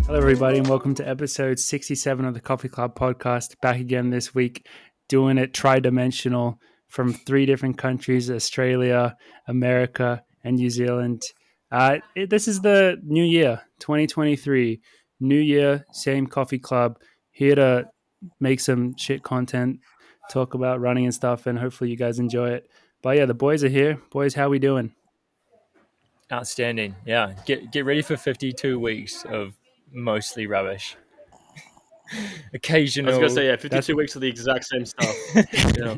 Hello, everybody, and welcome to episode 67 of the Coffee Club podcast. Back again this week, doing it tri-dimensional from 3 different countries: Australia, America, and New Zealand. This is the new year, 2023. New year, same coffee club. Here to make some shit content, talk about running and stuff, and hopefully you guys enjoy it. But yeah, the boys are here. Boys, how we doing? Outstanding. Yeah. Get ready for 52 weeks of mostly rubbish. I was gonna say, Occasional. yeah, That's 52 weeks of the exact same stuff. Yeah,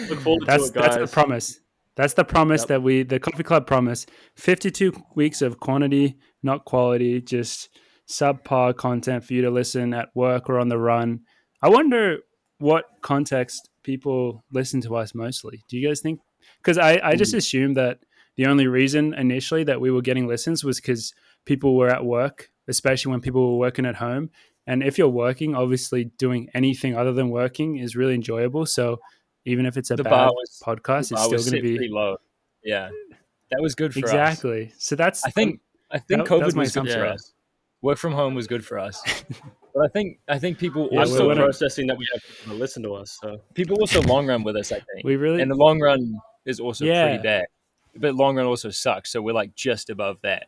look forward to it, that's the guys. promise. That's the promise Yep. that the Coffee Club promise. 52 weeks of quantity, not quality, just subpar content for you to listen at work or on the run. I wonder what context people listen to us mostly. Do you guys think? Because I just assumed that the only reason initially that we were getting listens was because people were at work, especially when people were working at home. And if you're working, obviously doing anything other than working is really enjoyable. So even if it's a the bar bad was the podcast, it's bar still was going to set be pretty low. Yeah. That was good for us. exactly. So that's I think I think that was COVID my was good for assumption. Yeah, us. Work from home was good for us. But I think people Yeah, I'm we still want also to. processing that we have people to listen to us. So people also long run with us, I think. We And really, the long run is also pretty yeah, bad. But long run also sucks. So we're like just above that.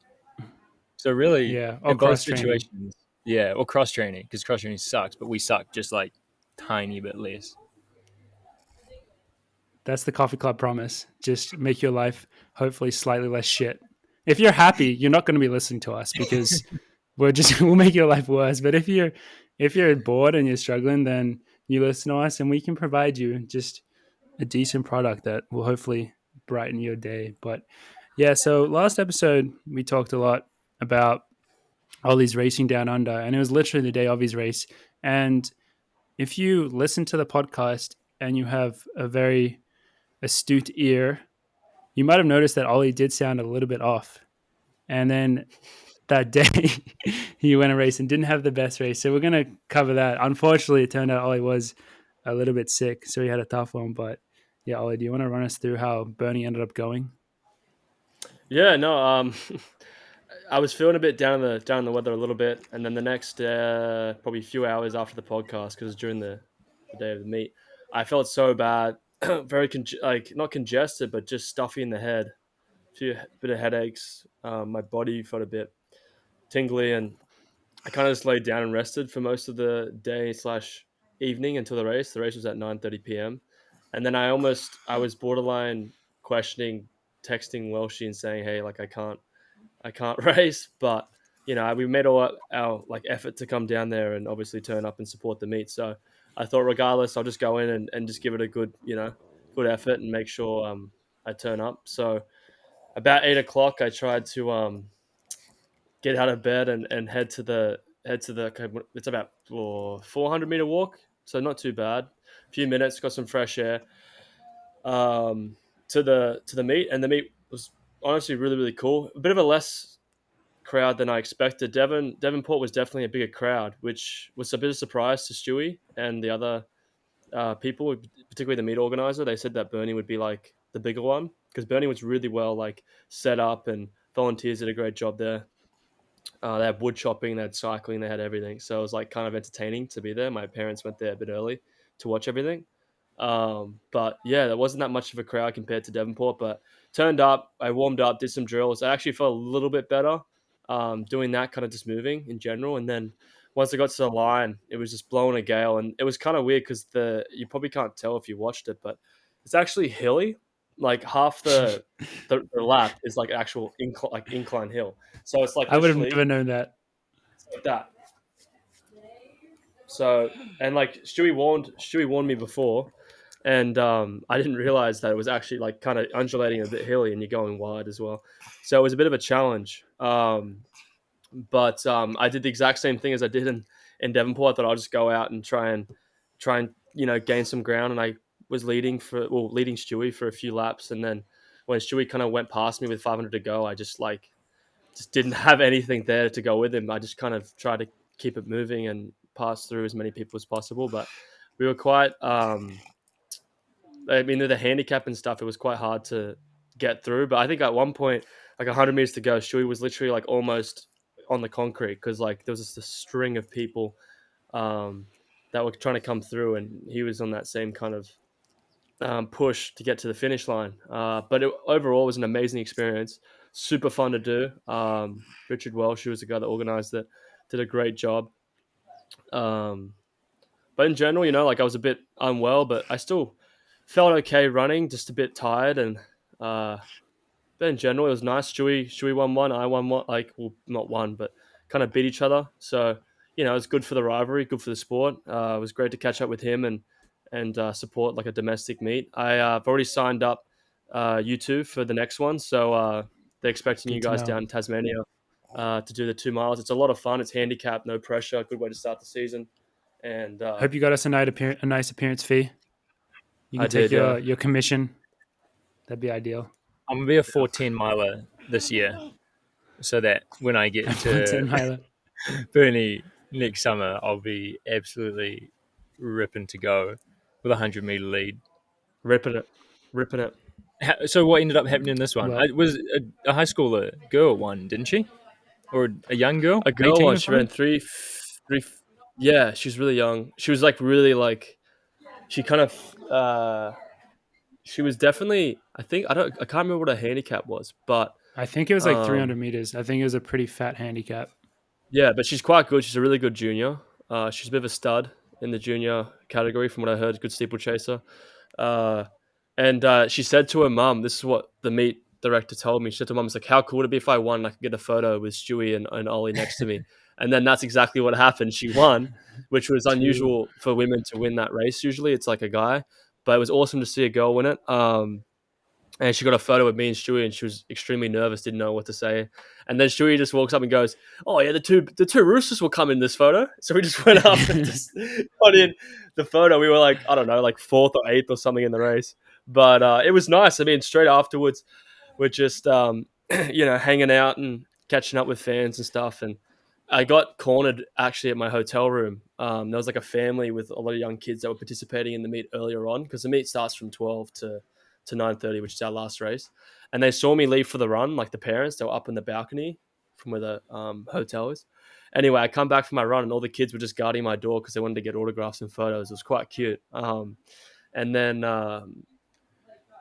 So really, yeah, or in both cross training. situations, yeah, or cross training because cross training sucks, but we suck just like tiny bit less. That's the Coffee Club promise. Just make your life hopefully slightly less shit. If you're happy, you're not going to be listening to us because we'll make your life worse. But if you're bored and you're struggling, then you listen to us and we can provide you just a decent product that will hopefully brighten your day. But yeah, so last episode we talked a lot about Olli's racing down under, and it was literally the day of his race. And if you listen to the podcast and you have a very astute ear, you might have noticed that Ollie did sound a little bit off. And then that day, he went a race and didn't have the best race. So we're going to cover that. Unfortunately, it turned out Ollie was a little bit sick, so he had a tough one. But yeah, Ollie, do you want to run us through how Burnie ended up going? yeah, no, I was feeling a bit down in the weather a little bit, and then the next probably a few hours after the podcast, because during the day of the meet, I felt so bad, very like not congested, but just stuffy in the head, few bit of headaches. My body felt a bit tingly, and I kind of just laid down and rested for most of the day slash evening until the race. The race was at 9:30 p.m. And then I was borderline questioning, texting Welshie and saying, "Hey, like I can't race," but we made all our like effort to come down there and obviously turn up and support the meet. So I thought, regardless, I'll just go in and just give it a good effort and make sure I turn up. So about 8 o'clock, I tried to get out of bed and head to the it's about 400-meter walk, so not too bad. A few minutes, got some fresh air. To the meet, and the meet was honestly really cool. A bit of a less crowd than I expected. Devonport was definitely a bigger crowd, which was a bit of a surprise to Stewie and the other people, particularly the meet organizer. They said that Burnie would be like the bigger one because Burnie was really well like set up, and volunteers did a great job there. They had wood chopping, they had cycling, they had everything. So it was like kind of entertaining to be there. My parents went there a bit early to watch everything. But yeah, there wasn't that much of a crowd compared to Devonport. But turned up, I warmed up, did some drills. I actually felt a little bit better doing that, kind of just moving in general. And then once I got to the line, it was just blowing a gale, and it was kind of weird because the you probably can't tell if you watched it, but it's actually hilly. Like half the lap is like actual incline hill. So it's like I would have literally never known that. like that. So and like Stewie warned me before, and I didn't realize that it was actually like kind of undulating a bit hilly, and you're going wide as well. So it was a bit of a challenge. But I did the exact same thing as I did in Devonport. I thought I'll just go out and try and gain some ground, and I was leading Stewie for a few laps, and then when Stewie kind of went past me with 500 to go, I just didn't have anything there to go with him. I just kind of tried to keep it moving and pass through as many people as possible. But we were quite, I mean, with the handicap and stuff, it was quite hard to get through. But I think at one point, like 100 meters to go, Shui was literally like almost on the concrete because like there was just a string of people um, that were trying to come through, and he was on that same kind of push to get to the finish line. But overall, was an amazing experience. Super fun to do. Richard Welsh, who was the guy that organized it, did a great job. Um, but in general, like I was a bit unwell, but I still felt okay running, just a bit tired. And uh, but in general, it was nice. Shui won one, I won one. Like, well, not one, but kind of beat each other. So it was good for the rivalry, good for the sport. It was great to catch up with him and support like a domestic meet. I've already signed up you two for the next one, so they're expecting you Good to guys know. down in Tasmania to do the 2 miles. It's a lot of fun. It's handicap, no pressure. Good way to start the season. And Hope you got us a nice appearance fee. You I can take did, yeah. your commission. That'd be ideal. I'm gonna be a 14 miler this year, so that when I get 14 to miler. Burnie next summer, I'll be absolutely ripping to go with a 100-meter lead. Ripping it. So what ended up happening in this one? Well, Was a high schooler girl won, didn't she? Or a young girl, A girl 18 one. or She ran something? three. Yeah, she was really young. She was like really like. She kind of. She was definitely. I think I don't. I can't remember what her handicap was, but I think it was like 300 um, meters. I think it was a pretty fat handicap. yeah, but she's quite good. She's a really good junior. She's a bit of a stud in the junior category, from what I heard. Good steeplechaser. Uh, and she said to her mum, "This is what the meet director told me." She said to her mum, "It's like, how cool would it be if I won? And I could get a photo with Stewie and Ollie next to me." And then that's exactly what happened. She won, which was Two. unusual for women to win that race. Usually, it's like a guy, but it was awesome to see a girl win it. And she got a photo with me and Stewie, and she was extremely nervous, didn't know what to say. And then Stewie just walks up and goes, "Oh yeah, the two roosters will come in this photo." So we just went up and just got in the photo. We were like, I don't know, like fourth or eighth or something in the race, but it was nice. I mean, straight afterwards, we're just hanging out and catching up with fans and stuff. And I got cornered actually at my hotel room. There was like a family with a lot of young kids that were participating in the meet earlier on, because the meet starts from 12 to 9:30, which is our last race. And they saw me leave for the run, like the parents. They were up in the balcony from where the hotel is. Anyway, I come back from my run, and all the kids were just guarding my door because they wanted to get autographs and photos. It was quite cute. And then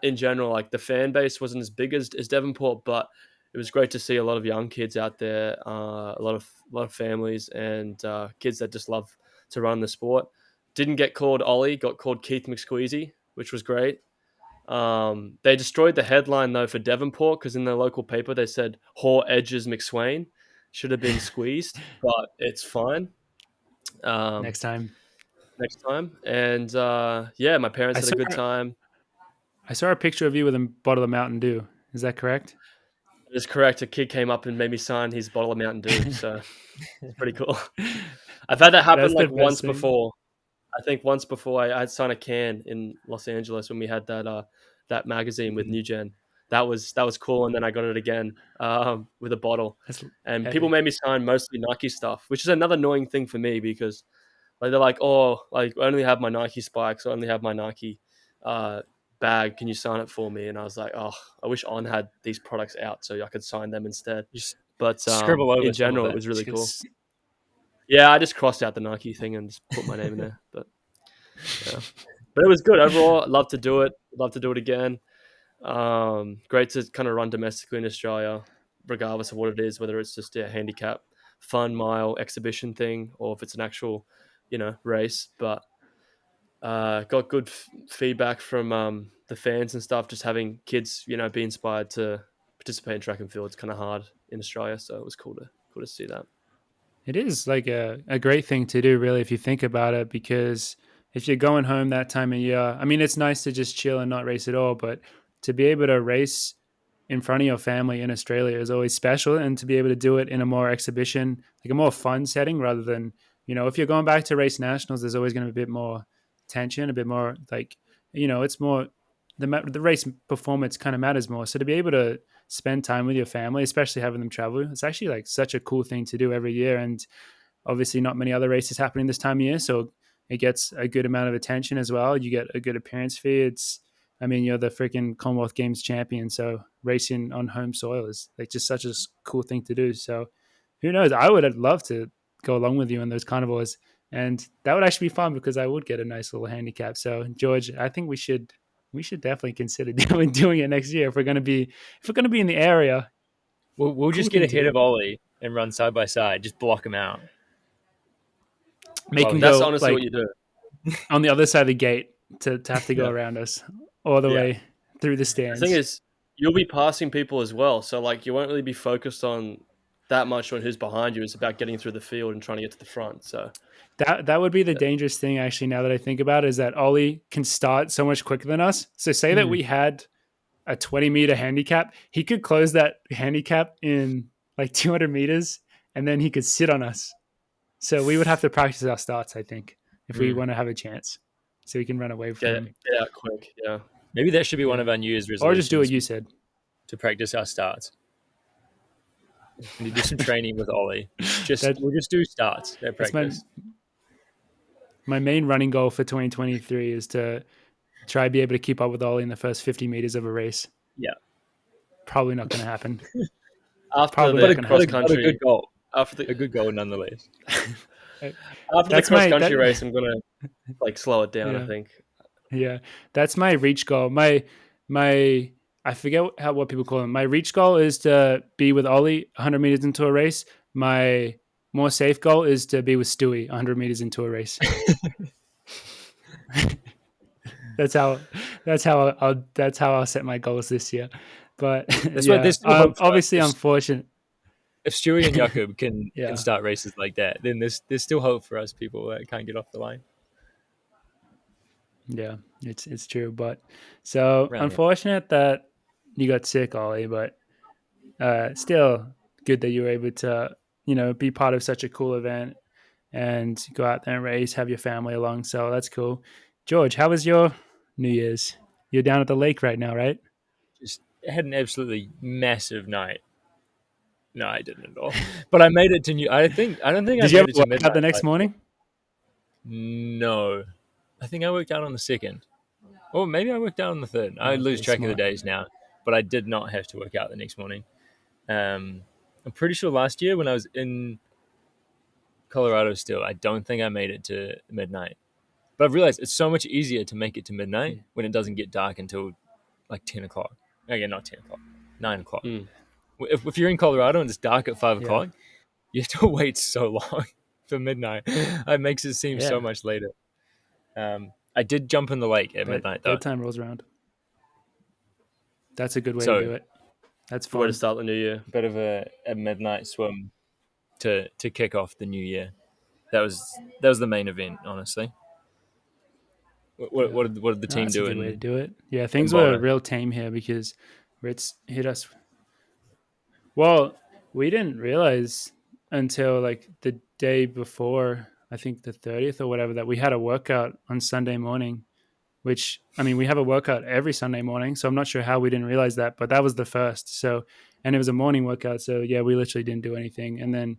in general, like the fan base wasn't as big as Devonport, but it was great to see a lot of young kids out there, a lot of families and kids that just love to run the sport. Didn't get called Ollie, got called Keith McSqueezy, which was great. They destroyed the headline though for Devonport, because in the local paper they said "Haw Edges McSwain," should have been squeezed, but it's fine. Um, Next time. Next time, and yeah, my parents I had a saw good time. I saw a picture of you with a bottle of Mountain Dew. Is that correct? It is correct. A kid came up and made me sign his bottle of Mountain Dew, so it's pretty cool. I've had that happen That's the like best once thing. before. I think once before I'd signed a can in Los Angeles when we had that magazine with New Gen. That was cool, and then I got it again with a bottle. That's And people epic. made me sign mostly Nike stuff, which is another annoying thing for me, because like they're like, "Oh, like I only have my Nike spikes, I only have my Nike uh, bag. Can you sign it for me?" And I was like, "Oh, I wish On had these products out so I could sign them instead." Just But scribble over in some of general, it it. was really cool. Just- Yeah, I just crossed out the Nike thing and just put my name in there. But yeah, but it was good overall. I'd love to do it. I'd love to do it again. Great to kind of run domestically in Australia, regardless of what it is, whether it's just a handicap, fun mile exhibition thing, or if it's an actual, race. But got good feedback from the fans and stuff. Just having kids, be inspired to participate in track and field. It's kind of hard in Australia, so it was cool to see that. It is like a great thing to do, really, if you think about it, because if you're going home that time of year, I mean, it's nice to just chill and not race at all, but to be able to race in front of your family in Australia is always special. And to be able to do it in a more exhibition, like a more fun setting, rather than, if you're going back to race nationals, there's always going to be a bit more tension, a bit more like, it's more the race performance kind of matters more. So to be able to spend time with your family, especially having them travel, it's actually like such a cool thing to do every year. And obviously not many other races happening this time of year, so it gets a good amount of attention as well. You get a good appearance fee. I mean, you're the freaking Commonwealth Games champion, so racing on home soil is like just such a cool thing to do. So who knows? I would love to go along with you on those carnivores, and that would actually be fun because I would get a nice little handicap. So George, I think we should definitely consider doing it next year if we're gonna be in the area. We'll Cool just get thing to ahead do. of Olli and run side by side. Just block him out. Make him That's go honestly like what you do. on the other side of the gate to have to go Yeah. around us all the Yeah. way through the The stands. thing is, you'll be passing people as well, so like you won't really be focused on that much on who's behind you. It's about getting through the field and trying to get to the front. So that would be the dangerous thing, actually, now that I think about it, is that Ollie can start so much quicker than us. So say that we had a 20-meter handicap, he could close that handicap in like 200 meters, and then he could sit on us. So we would have to practice our starts, I think, if we want to have a chance, so we can run away from him. get out quick. Yeah. Maybe that should be one of our New Year's resolutions. Or just do what you said. To practice our starts. And do some training with Ollie. We'll just do starts. That practice. My main running goal for 2023 is to try to be able to keep up with Ollie in the first 50 meters of a race. Yeah. Probably not going to happen. After Probably the cross country, a good goal. After the A good goal nonetheless. after the cross country race, I'm gonna like slow it down. Yeah. I think. Yeah, that's my reach goal. My I forget what people call them. My reach goal is to be with Ollie 100 meters into a race. My more safe goal is to be with Stewie 100 meters into a race. that's how I'll set my goals this year. But obviously unfortunate. If Stewie and Jakob can start races like that, then there's still hope for us people that can't get off the line. Yeah, it's true. But so unfortunate that you got sick, Ollie, but still good that you were able to, be part of such a cool event and go out there and race, have your family along. So that's cool. George, how was your New Year's? You're down at the lake right now, right? Just had an absolutely massive night. No, I didn't at all. But I made it to I don't think Did I you made ever it to work midnight. out the next morning? No. I think I worked out on the 2nd. Or maybe I worked out on the 3rd. I lose track of the days now. But I did not have to work out the next morning. I'm pretty sure last year when I was in Colorado still, I don't think I made it to midnight. But I've realized it's so much easier to make it to midnight when it doesn't get dark until like 10 o'clock. Again, not 10 o'clock, 9 o'clock. If you're in Colorado and it's dark at 5 o'clock, you have to wait so long for midnight. It makes it seem so much later. I did jump in the lake at midnight, though. Bedtime rolls around. That's a good way to do it. That's fun. Way to start the new year. Bit of a midnight swim to kick off the new year. That was the main event, honestly. What did the team do? That's a good way to do it. Yeah, things were real tame here because Ritz hit us. Well, we didn't realize until like the day before, I think the 30th or whatever, that we had a workout on Sunday morning, which, I mean, we have a workout every Sunday morning, so I'm not sure how we didn't realize that, but that was the first. So, and it was a morning workout. So yeah, we literally didn't do anything. And then,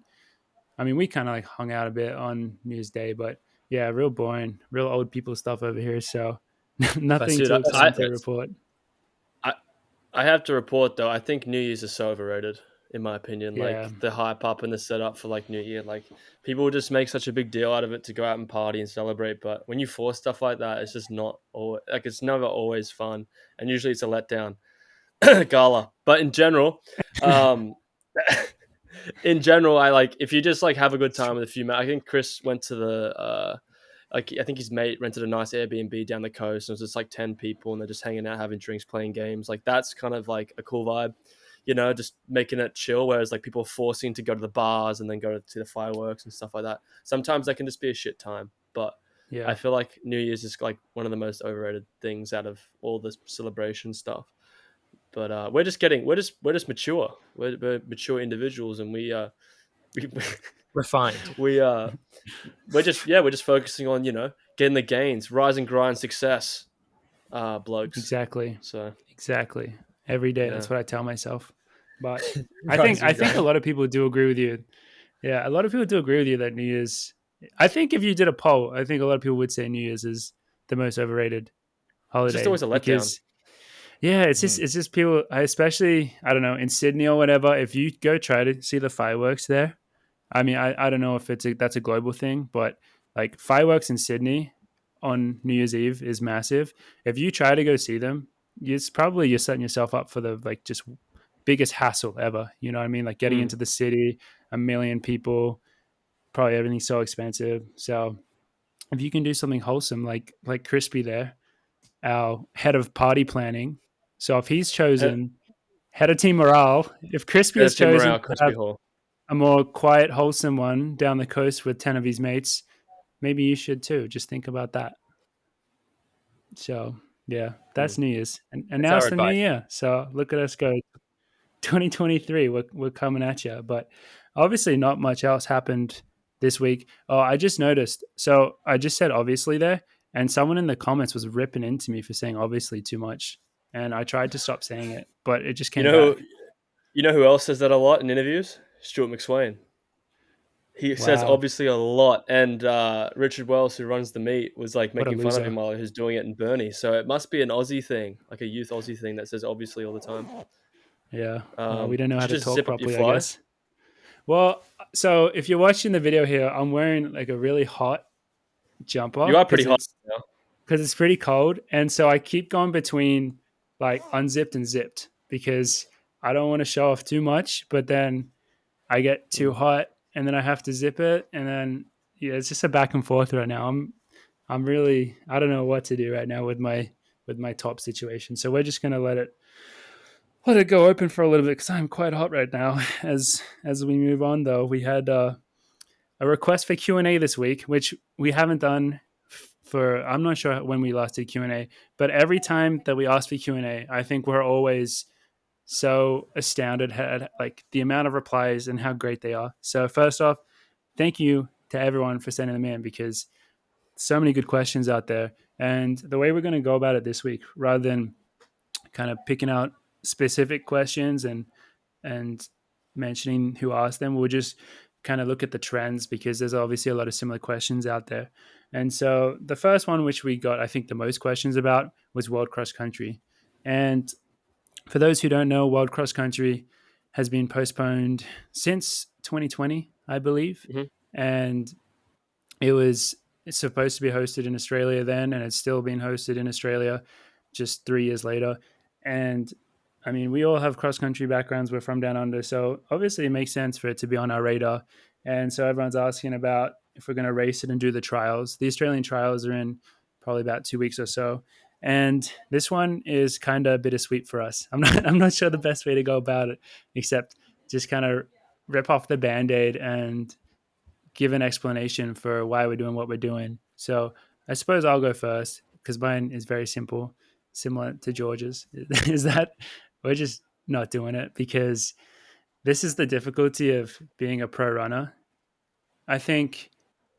I mean, we kind of like hung out a bit on New Year's Day, but yeah, real boring, real old people stuff over here. So nothing to exciting to report. I have to report though, I think New Year's is so overrated, in my opinion. Like the hype up and the setup for like New Year, like people just make such a big deal out of it to go out and party and celebrate. But when you force stuff like that, it's just not always, like it's never always fun, and usually it's a letdown. Gala, but in general, I like if you just like have a good time with a few. I think Chris went to the like I think his mate rented a nice Airbnb down the coast, and it was just like 10 people, and they're just hanging out, having drinks, playing games. Like that's kind of like a cool vibe, just making it chill. Whereas like people are forcing to go to the bars and then go to the fireworks and stuff like that. Sometimes that can just be a shit time. But I feel like New Year's is like one of the most overrated things out of all this celebration stuff. But we're just mature. We're mature individuals, and we're refined. We're just focusing on getting the gains, rise and grind, success, blokes. Exactly. So exactly every day. That's what I tell myself. But I think a lot of people do agree with you. Yeah, a lot of people do agree with you that New Year's. I think if you did a poll, I think a lot of people would say New Year's is the most overrated holiday. It's just always a letdown. Yeah, it's just people, especially, I don't know, in Sydney or whatever, if you go try to see the fireworks there, I mean, I don't know if that's a global thing, but like fireworks in Sydney on New Year's Eve is massive. If you try to go see them, you're setting yourself up for the like just biggest hassle ever. You know what I mean? Like getting into the city, a million people, probably everything's so expensive. So if you can do something wholesome like Crispy there, our head of party planning. So if he's Head, chosen head of team morale, if Crispy head has of team chosen morale, to Crispy have Hall. a more quiet, wholesome one down the coast with 10 of his mates, maybe you should too. Just think about that. So, yeah, that's New Year's. And That's now our it's the new advice. year. So, look at us go. 2023, we're coming at you. But obviously, not much else happened this week. Oh, I just noticed. So, I just said obviously there, and someone in the comments was ripping into me for saying obviously too much. And I tried to stop saying it, but it just You came know, back. you know who else says that a lot in interviews? Stuart McSwain. He says Wow, obviously a lot, and Richard Wells, who runs the meet, was like what a making fun of loser. him while he was doing it in Burnie. So it must be an Aussie thing, like a youth Aussie thing that says obviously all the time. Yeah. Well, we don't know Did how you to just talk zip up your properly, I fly? guess. Well, so if you're watching the video here, I'm wearing like a really hot You jumper are pretty hot now. because it's pretty cold, and so I keep going between like unzipped and zipped because I don't want to show off too much, but then I get too Mm. hot, and then I have to zip it, and then yeah, it's just a back and forth right now. I'm really I don't know what to do right now with my top situation, so we're just gonna let it go open for a little bit because I'm quite hot right now. As we move on, though, we had a request for Q&A this week, which we haven't done for I'm not sure when we last did Q&A, but every time that we ask for Q&A, I think we're always so astounded at like the amount of replies and how great they are. So first off, thank you to everyone for sending them in because so many good questions out there. And the way we're going to go about it this week, rather than kind of picking out specific questions and mentioning who asked them, we'll just kind of look at the trends because there's obviously a lot of similar questions out there. And so the first one, which we got, I think, the most questions about was World Cross Country. And for those who don't know, World Cross Country has been postponed since 2020, I believe. Hmm. And it's supposed to be hosted in Australia then, and it's still being hosted in Australia just 3 years later. And I mean, we all have cross country backgrounds. We're from down under, so obviously it makes sense for it to be on our radar. And so everyone's asking about if we're going to race it and do the trials. The Australian trials are in probably about 2 weeks or so, and this one is kind of bittersweet for us. I'm not sure the best way to go about it, except just kind of rip off the band-aid and give an explanation for why we're doing what we're doing. So I suppose I'll go first because mine is very simple, similar to George's. Is that we're just not doing it because this is the difficulty of being a pro runner. I think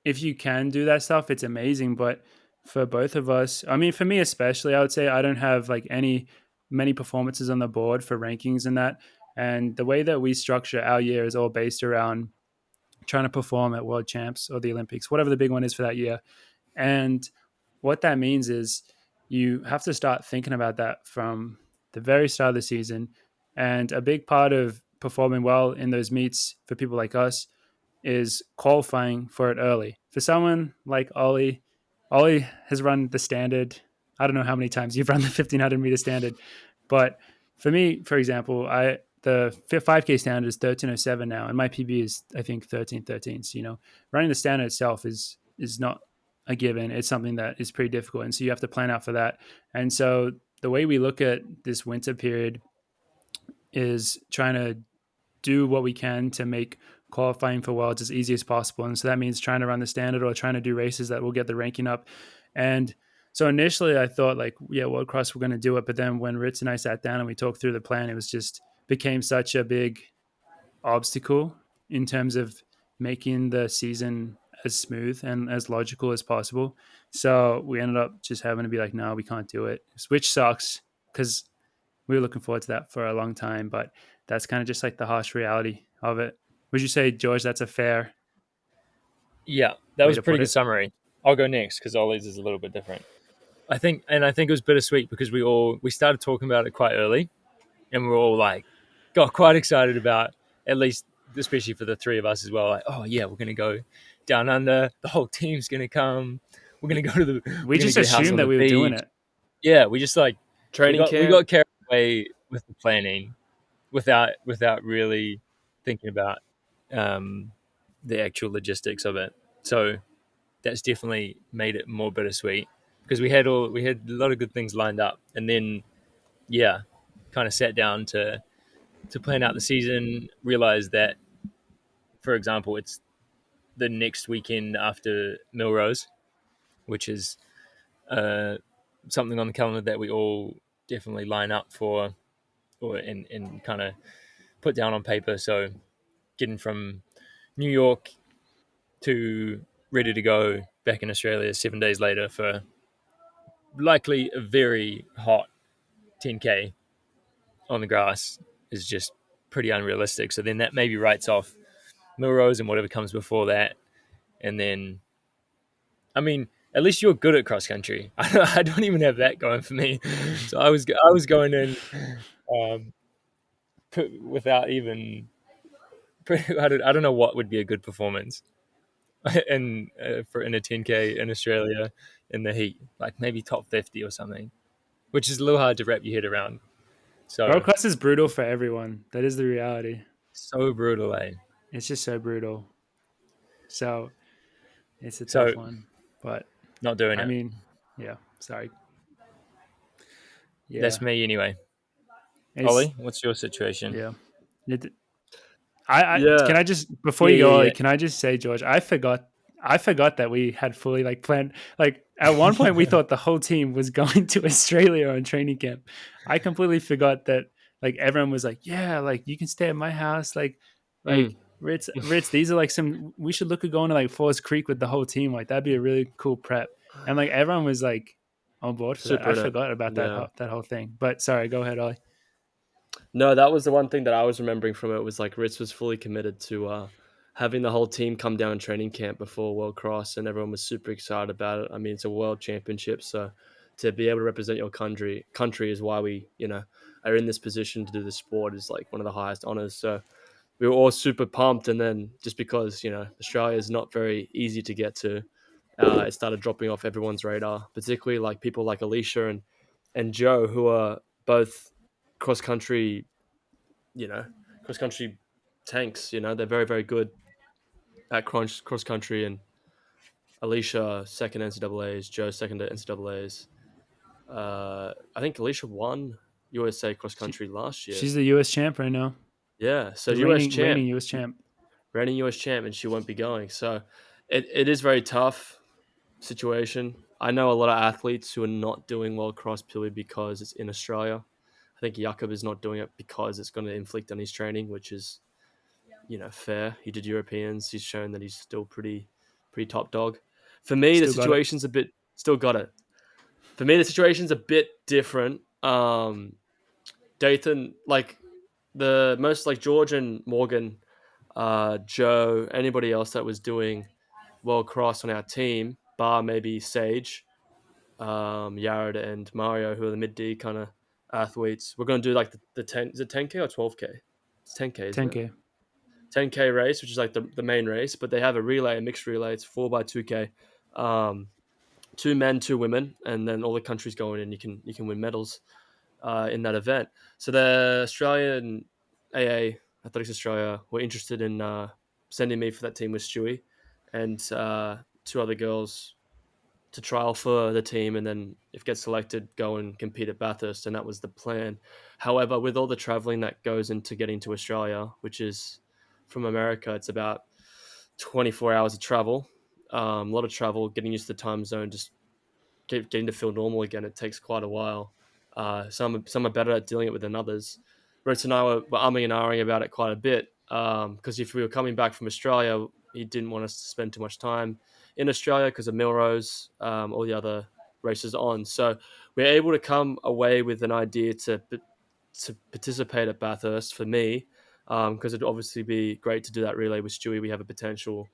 if you can do that stuff, it's amazing. But for both of us, I mean, for me especially, I would say I don't have like many performances on the board for rankings and that. And the way that we structure our year is all based around trying to perform at world champs or the Olympics, whatever the big one is for that year. And what that means is you have to start thinking about that from the very start of the season. And a big part of performing well in those meets for people like us is qualifying for it early. For someone like Olli has run the standard. I don't know how many times you've run the 1500-meter standard, but for me, for example, the 5K standard is 13:07 now, and my PB is I think 13:13. So running the standard itself is not a given. It's something that is pretty difficult, and so you have to plan out for that. And so the way we look at this winter period is trying to do what we can to make qualifying for worlds as easy as possible. And so that means trying to run the standard or trying to do races that will get the ranking up. And so initially I thought like, yeah, World Cross, we're going to do it. But then when Ritz and I sat down and we talked through the plan, it was just became such a big obstacle in terms of making the season as smooth and as logical as possible. So we ended up just having to be like, no, we can't do it, which sucks because we were looking forward to that for a long time, but that's kind of just like the harsh reality of it. Would you say, George, that's a fair Yeah, that way was a to pretty put good it? summary. I'll go next because Ollie's is a little bit different. I think it was bittersweet because we started talking about it quite early, and we were all like, got quite excited about at least especially for the three of us as well. Like, oh yeah, we're gonna go down under. The whole team's gonna come. We're gonna go to the. We We're gonna just get a house on assumed that the we were doing beach. it. Yeah, we just like Training we camp. got carried away with the planning without really thinking about the actual logistics of it. So that's definitely made it more bittersweet because we had a lot of good things lined up, and then yeah, kind of sat down to plan out the season. Realized that, for example, it's the next weekend after Milrose, which is uh, something on the calendar that we all definitely line up for, or and kind of put down on paper. So getting from New York to ready to go back in Australia 7 days later for likely a very hot 10K on the grass is just pretty unrealistic. So then that maybe writes off Milrose and whatever comes before that. And then, I mean, at least you're good at cross country. I don't even have that going for me. So I was going in um, without even. I don't know what would be a good performance, and for in a 10K in Australia in the heat, like maybe top 50 or something, which is a little hard to wrap your head around. World So class is brutal for everyone. That is the reality. so brutal, eh? It's just so brutal. So it's a So tough one. But not doing I it. mean, yeah, sorry. Yeah. That's me anyway. It's Ollie, what's your situation? yeah. It, I Yeah. can I just before Yeah, you go, yeah, Ollie, yeah. can I just say, George, I forgot that we had fully like planned. Like at one point, we thought the whole team was going to Australia on training camp. I completely forgot that. Like everyone was like, "Yeah, like you can stay at my house." Like Mm. Ritz. These are like some. We should look at going to like Forest Creek with the whole team. Like that'd be a really cool prep. And like everyone was like on board for that. Super I in it. forgot about Yeah. that whole thing. But sorry, go ahead, Ollie. No, that was the one thing that I was remembering from it was like Ritz was fully committed to having the whole team come down training camp before World Cross, and everyone was super excited about it. I mean, it's a world championship, so to be able to represent your country is why we, are in this position to do the sport is like one of the highest honors. So we were all super pumped, and then just because Australia is not very easy to get to, it started dropping off everyone's radar, particularly like people like Alicia and Joe, who are both cross country, you know, cross country tanks. They're very very good at cross country, and Alicia second NCAA's, Joe second at NCAA's. I think Alicia won USA cross She, country last year. she's the U.S. champ right now. Yeah, so The US champ, reigning U.S. champ. reigning US champ, and she won't be going. So it is very tough situation. I know a lot of athletes who are not doing well cross purely because it's in Australia. I think Jakob is not doing it because it's going to inflict on his training, which is fair. He did Europeans. He's shown that he's still pretty top dog. For me, the Still got it. situation's a bit still got it. For me, the situation's a bit different. Dathan, like the most like George and Morgan, Joe, anybody else that was doing well cross on our team, bar maybe Sage, Yared and Mario, who are the mid D kind of athletes. We're going to do like the 10, is it 10K or 12K? It's 10K, isn't it? 10K. 10K race, which is like the main race, but they have a relay, a mixed relay. It's 4x2K. Two men, two women, and then all the countries going in. You can win medals in that event. So the Australian AA, Athletics Australia, were interested in sending me for that team with Stewie and two other girls to trial for the team, and then if get selected, go and compete at Bathurst, and that was the plan. However, with all the traveling that goes into getting to Australia, which is from America, it's about 24 hours of travel, a lot of travel, getting used to the time zone, just getting to feel normal again. It takes quite a while. Some are better at dealing it with than others. Roots and I were umming and ahhing about it quite a bit because if we were coming back from Australia, he didn't want us to spend too much time in Australia because of Milrose, all the other races on. So we're able to come away with an idea to participate at Bathurst for me because it'd obviously be great to do that relay with Stewie. We have a potential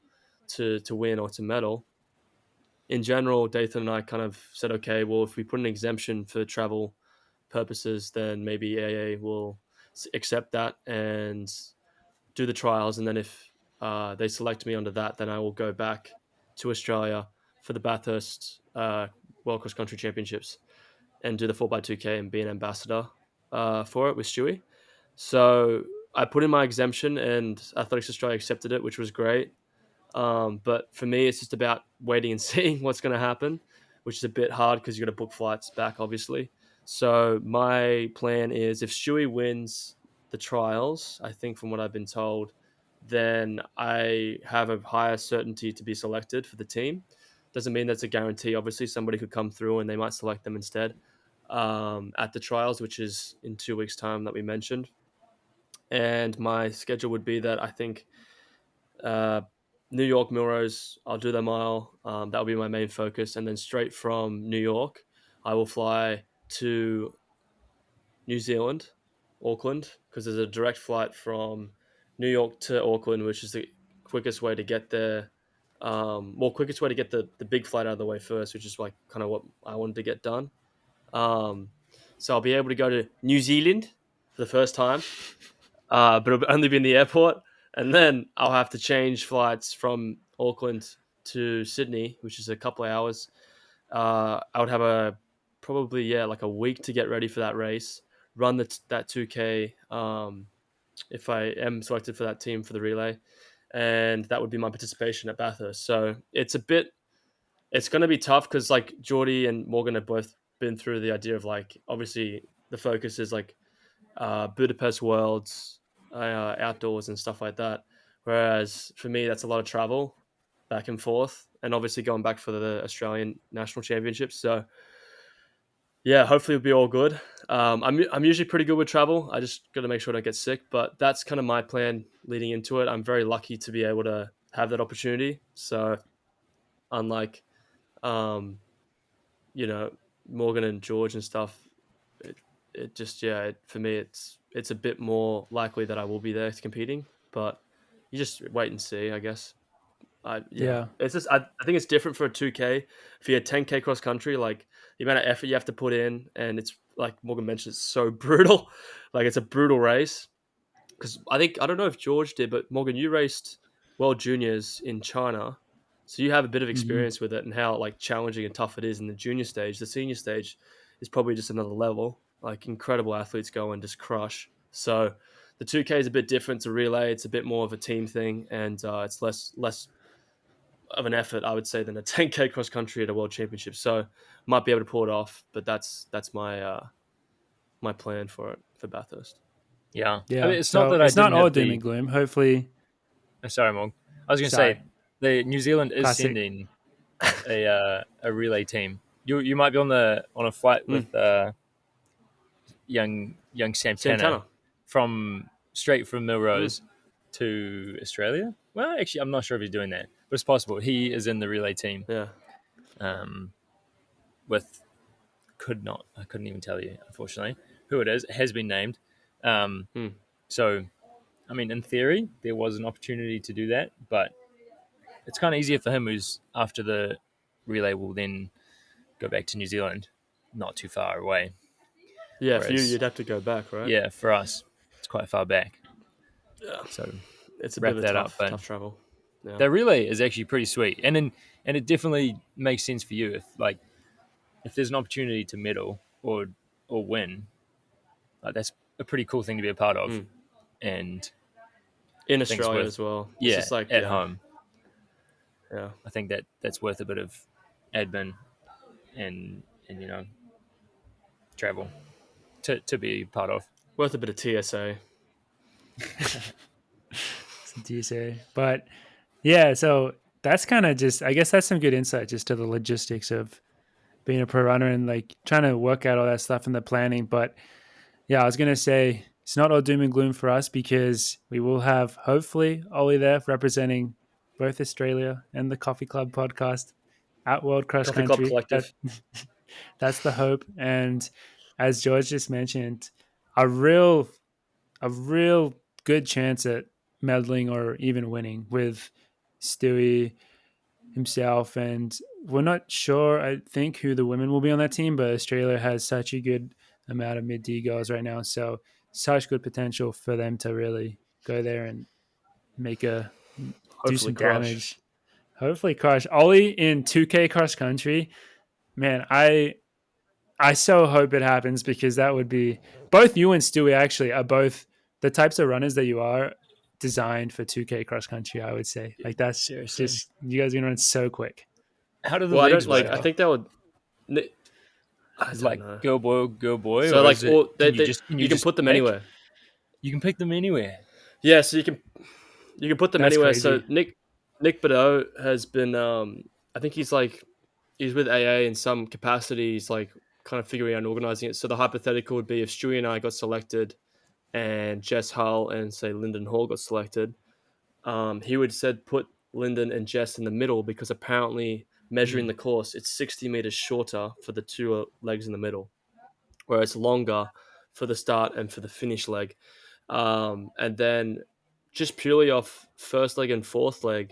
to win or to medal. In general, Dathan and I kind of said, okay, well, if we put an exemption for travel purposes, then maybe AA will accept that and do the trials, and then if they select me under that, then I will go back to Australia for the Bathurst World Cross Country Championships and do the 4x2K and be an ambassador for it with Stewie. So I put in my exemption, and Athletics Australia accepted it, which was great. But for me, it's just about waiting and seeing what's going to happen, which is a bit hard because you got to book flights back, obviously. So my plan is if Stewie wins the trials, I think from what I've been told, then I have a higher certainty to be selected for the team. Doesn't mean that's a guarantee. Obviously, somebody could come through and they might select them instead at the trials, which is in 2 weeks' time that we mentioned. And my schedule would be that I think uh, New York Milrose, I'll do the mile. That'll be my main focus. And then straight from New York, I will fly to New Zealand, Auckland, because there's a direct flight from New York to Auckland, which is the quickest way to get there. Quickest way to get the big flight out of the way first, which is like kind of what I wanted to get done. Um, so I'll be able to go to New Zealand for the first time, but it'll only be in the airport. And then I'll have to change flights from Auckland to Sydney, which is a couple of hours. I would have like a week to get ready for that race, run that 2K if I am selected for that team for the relay, and that would be my participation at Bathurst. So it's going to be tough because like Geordie and Morgan have both been through the idea of like obviously the focus is like Budapest Worlds, outdoors and stuff like that. Whereas for me, that's a lot of travel back and forth, and obviously going back for the Australian National Championships. So yeah, hopefully it'll be all good. I'm usually pretty good with travel. I just got to make sure I don't get sick, but that's kind of my plan leading into it. I'm very lucky to be able to have that opportunity. So unlike, um, Morgan and George and stuff, it just for me it's a bit more likely that I will be there competing, but you just wait and see, I guess. Yeah. It's just I think it's different for a 2K. For your 10K cross country, like the amount of effort you have to put in, and it's like Morgan mentioned, it's so brutal. Like it's a brutal race because I don't know if George did, but Morgan, you raced World Juniors in China, so you have a bit of Hmm. experience with it and how like challenging and tough it is in the junior stage. The senior stage is probably just another level. Like incredible athletes go and just crush. So the 2K is a bit different to relay. It's a bit more of a team thing, and it's less of an effort, I would say, than a 10K cross country at a world championship. So might be able to pull it off, but that's my plan for it for Bathurst. Yeah. I Yeah. mean, it's not So that I it's not didn't all have doom the. and gloom. Hopefully, Sorry, Mog. I was going to say sorry. the New Zealand is Classic. sending a relay team. You might be on a flight Mm. with young Sam Tanner Santana. from straight from Mm. Milrose to Australia. Well, actually, I'm not sure if he's doing that, but it's possible. He is in the relay team. Yeah. With I couldn't even tell you, unfortunately, who it is. It has been named. Um, Mm. so, I mean, in theory, there was an opportunity to do that, but it's kind of easier for him, who's after the relay will then go back to New Zealand, not too far away. Yeah, for you, Whereas, you'd have to go back, right? yeah, for us, it's quite far back. Yeah. So It's a bit wrap of a that up. But tough travel. Yeah. the relay is actually pretty sweet, and it definitely makes sense for you if there's an opportunity to medal or win, like that's a pretty cool thing to be a part of, Mm. and In I think it's Australia worth as well. It's yeah just like at home. yeah, I think that's worth a bit of admin and travel to be part of. worth a bit of TSA. DSA. But yeah, so that's kind of just, I guess that's some good insight just to the logistics of being a pro runner and like trying to work out all that stuff in the planning. But yeah, I was going to say it's not all doom and gloom for us because we will have hopefully Ollie there representing both Australia and the Coffee Club podcast at World Cross Coffee Club Country. Collective. That's the hope. And as George just mentioned, a real a real good chance at meddling or even winning with Stewie himself. And we're not sure, I think, who the women will be on that team, but Australia has such a good amount of mid D girls right now. So, such good potential for them to really go there and do Hopefully some crush. damage. Hopefully crush. Ollie in 2K cross country. Man, I so hope it happens, because that would be, both you and Stewie actually are both the types of runners that you are designed for 2K cross country, I would say. Like, that's Seriously. just, you guys are going to run so quick. How do the Well, I leagues don't like. work? I think that would. I Is it don't like know. girl boy, So or like, is it? they, Can you you can just put them pick? anywhere. You can pick them anywhere. Yeah, so you can put them That's anywhere. crazy. So Nick Badeau has been. I think he's with AA in some capacity. He's like kind of figuring out and organizing it. So the hypothetical would be if Stewie and I got selected, and Jess Hull and say Lyndon Hall got selected, he would said put Lyndon and Jess in the middle, because apparently measuring the course, it's 60 meters shorter for the two legs in the middle, where it's longer for the start and for the finish leg. And then just purely off first leg and fourth leg,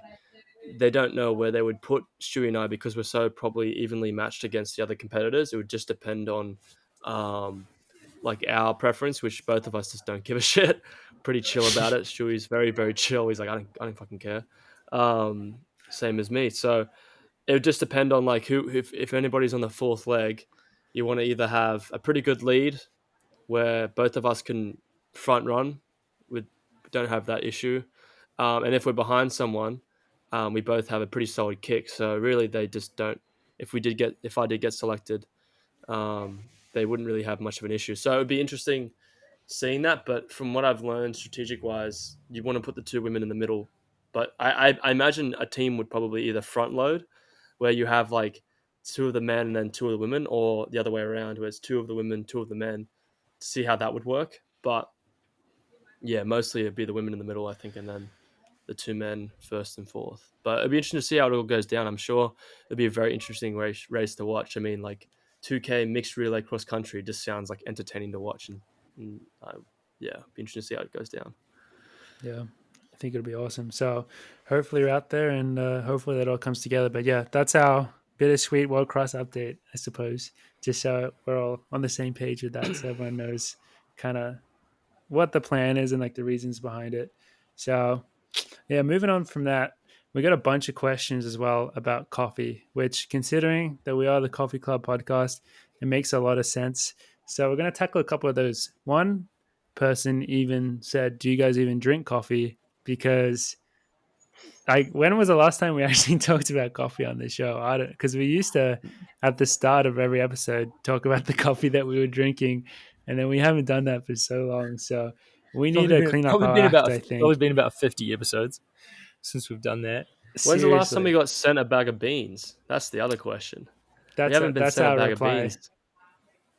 they don't know where they would put Stewie and I, because we're so probably evenly matched against the other competitors. It would just depend on like our preference, which both of us just don't give a shit. Pretty chill about it. Stewie's very, very chill. He's like, I don't fucking care. Same as me. So it would just depend on like who, if anybody's on the fourth leg, you want to either have a pretty good lead where both of us can front run, we don't have that issue, and if we're behind someone, we both have a pretty solid kick. So really, they just don't. If I did get selected, they wouldn't really have much of an issue. So it would be interesting seeing that. But from what I've learned, strategic wise, you want to put the two women in the middle. But I imagine a team would probably either front load, where you have like two of the men and then two of the women, or the other way around, where it's two of the women, two of the men, to see how that would work. But yeah, mostly it'd be the women in the middle, I think, and then the two men first and fourth. But it'd be interesting to see how it all goes down. I'm sure it'd be a very interesting race to watch. I mean, like 2K mixed relay cross country just sounds like entertaining to watch, and yeah, it'd be interesting to see how it goes down. Yeah, I think it'll be awesome. So hopefully you're out there, and hopefully that all comes together. But yeah, that's our bittersweet World Cross update, I suppose. Just so we're all on the same page with that, so everyone knows kind of what the plan is and like the reasons behind it. So yeah, moving on from that, we got a bunch of questions as well about coffee, which, considering that we are the Coffee Club podcast, it makes a lot of sense. So we're going to tackle a couple of those. One person even said, do you guys even drink coffee? Because when was the last time we actually talked about coffee on this show? I don't, because we used to, at the start of every episode, talk about the coffee that we were drinking, and then we haven't done that for so long. So we need to clean up our act, I think. Probably been about 50 episodes since we've done that. When's the last time we got sent a bag of beans? That's the other question. We haven't been sent a bag of beans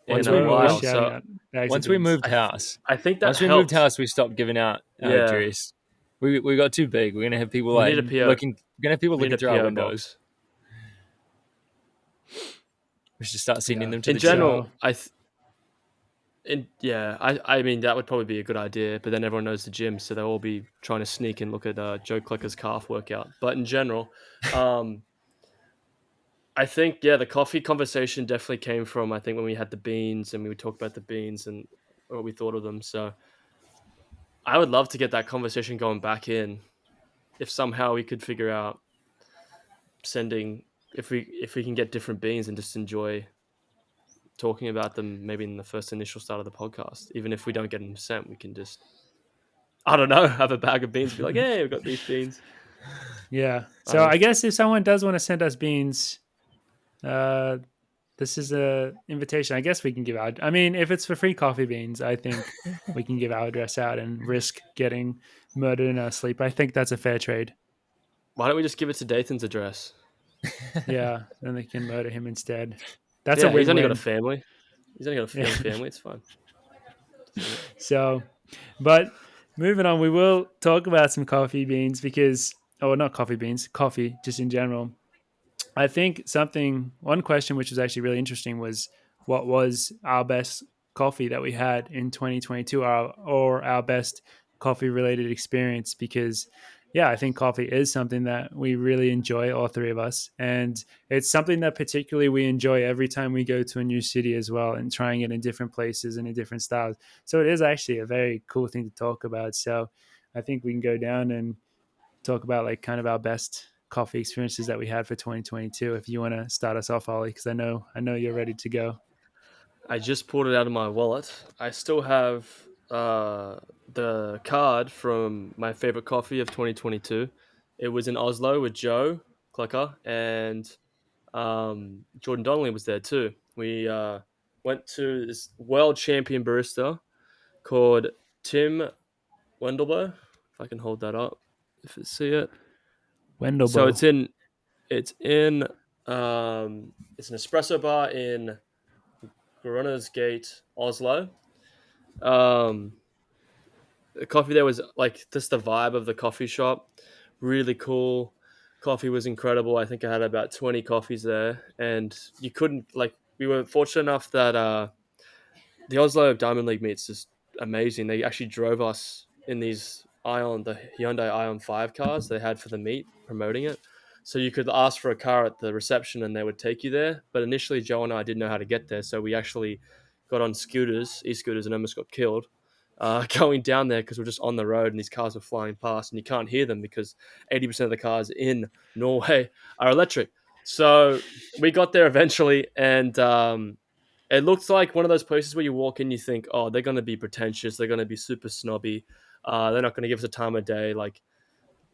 in a while. So once we moved house, I think that once we moved house, we stopped giving out our address. We got too big. We're gonna have people looking through our windows. We should start sending them to in the general. gym. I mean that would probably be a good idea, but then everyone knows the gym, so they'll all be trying to sneak and look at Joe Klecker's calf workout. But in general, I think the coffee conversation definitely came from, I think, when we had the beans and we would talk about the beans and what we thought of them. So I would love to get that conversation going back in, if somehow we could figure out sending, if we can get different beans and just enjoy talking about them maybe in the first initial start of the podcast. Even if we don't get them sent, we can just, I don't know, have a bag of beans, be like, hey, we've got these beans. Yeah. So I guess if someone does want to send us beans, this is a invitation. I guess we can give out. I mean, if it's for free coffee beans, I think we can give our address out and risk getting murdered in our sleep. I think that's a fair trade. Why don't we just give it to Dathan's address? Yeah, then they can murder him instead. That's a win-win. He's only got a family. He's only got a family. It's fine. So, but moving on, we will talk about some coffee beans not coffee beans, coffee just in general. I think one question which was actually really interesting was, what was our best coffee that we had in 2022, or our best coffee related experience? Because I think coffee is something that we really enjoy, all three of us. And it's something that particularly we enjoy every time we go to a new city as well, and trying it in different places and in different styles. So it is actually a very cool thing to talk about. So I think we can go down and talk about like kind of our best coffee experiences that we had for 2022. If you want to start us off, Ollie, because I know you're ready to go. I just pulled it out of my wallet. I still have the card from my favorite coffee of 2022. It was in Oslo with Joe Clucker and Jordan Donnelly was there too. We went to this world champion barista called Tim Wendelbo. If I can hold that up, if you see it. So Wendelbo. it's in it's an espresso bar in Corona's Gate, Oslo. Um, the coffee there was like just the vibe of the coffee shop, really cool. Coffee was incredible. I think I had about 20 coffees there, and you couldn't like. We were fortunate enough that the Oslo Diamond League meet's just amazing. They actually drove us in the Hyundai Ion 5 cars they had for the meet, promoting it. So you could ask for a car at the reception and they would take you there. But initially, Joe and I didn't know how to get there, so we actually got on e-scooters, and almost got killed. Going down there because we're just on the road and these cars were flying past and you can't hear them because 80% of the cars in Norway are electric. So we got there eventually, and it looks like one of those places where you walk in, you think, oh, they're going to be pretentious, they're going to be super snobby, they're not going to give us a time of day, like.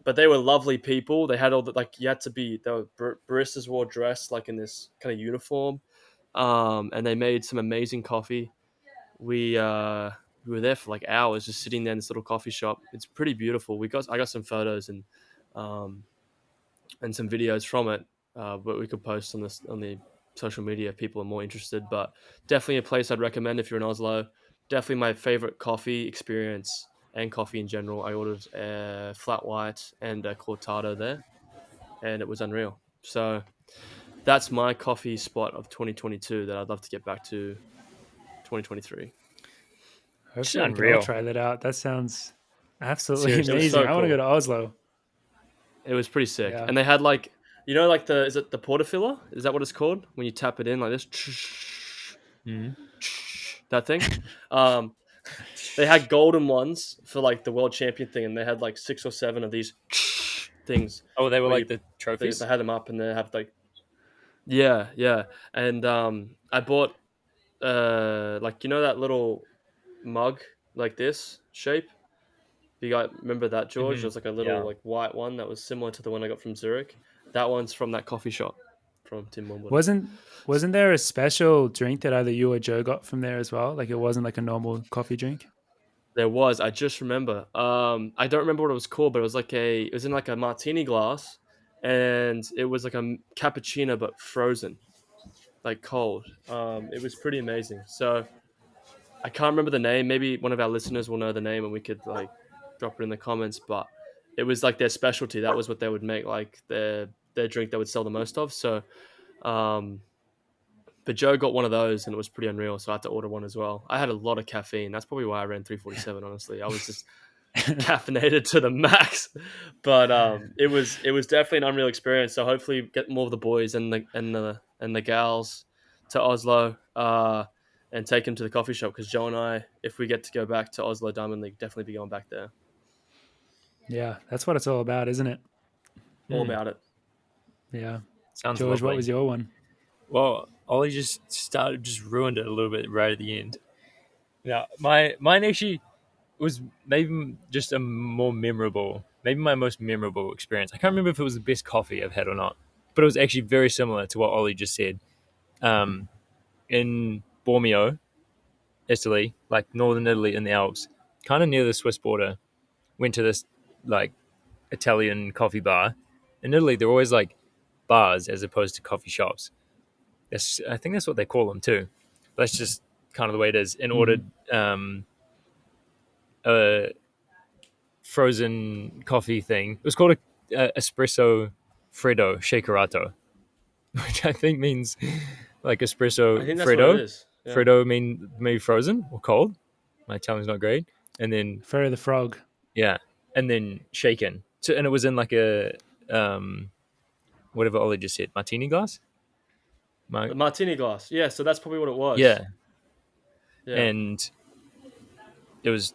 But they were lovely people. They had all the like you had to be. They were baristas wore dressed like in this kind of uniform, and they made some amazing coffee. We were there for like hours, just sitting there in this little coffee shop. It's pretty beautiful. I got some photos um, and some videos from it, but we could post on the social media if people are more interested. But definitely a place I'd recommend if you're in Oslo. Definitely my favorite coffee experience and coffee in general. I ordered a flat white and a cortado there, and it was unreal. So that's my coffee spot of 2022 that I'd love to get back to 2023. It's Hopefully we can all unreal. try that out. That sounds absolutely Seriously. It was amazing. so I want to go cool. to Oslo. It was pretty sick. Yeah. And they had like, like is it the portafilter? Is that what it's called? When you tap it in like this? Mm. That thing? Um, they had golden ones for like the world champion thing, and they had like 6 or 7 of these things Oh, they were where like the trophies? they had them up and they have like, yeah, yeah. And I bought like that little mug like this shape. You guys remember that, George? Mm-hmm. There's like a little Yeah. like white one that was similar to the one I got from Zurich. That one's from that coffee shop from Tim Wimbledon. Wasn't there a special drink that either you or Joe got from there as well? Like it wasn't like a normal coffee drink? There was. I just remember. I don't remember what it was called, but it was in like a martini glass, and it was like a cappuccino but frozen, like cold. It was pretty amazing. So I can't remember the name. Maybe one of our listeners will know the name, and we could like drop it in the comments. But it was like their specialty. That was what they would make, like their drink they would sell the most of. So, um, but Joe got one of those, and it was pretty unreal. So I had to order one as well. I had a lot of caffeine. That's probably why I ran 3:47. Honestly, I was just caffeinated to the max. But it was definitely an unreal experience. So hopefully get more of the boys and the gals to Oslo. And take them to the coffee shop because Joe and I, if we get to go back to Oslo Diamond League, definitely be going back there. Yeah, that's what it's all about, isn't it? All Mm. about it. Yeah. Sounds George, lovely. what was your one? Well, Ollie just ruined it a little bit right at the end. Now, mine actually was maybe just maybe my most memorable experience. I can't remember if it was the best coffee I've had or not, but it was actually very similar to what Ollie just said. In Bormio, Italy, like northern Italy in the Alps, kind of near the Swiss border, went to this like Italian coffee bar. In Italy, they're always like bars as opposed to coffee shops. I think that's what they call them too. That's just kind of the way it is. And ordered a frozen coffee thing. It was called a espresso freddo shakerato, which I think means like I espresso think that's what it freddo. is. Yeah. Freddo mean maybe frozen or cold. My Italian's not great. And then Furry the Frog. yeah, and then shaken. So and it was in like a whatever Ollie just said, martini glass. The martini glass. Yeah, so that's probably what it was. Yeah, Yeah. and it was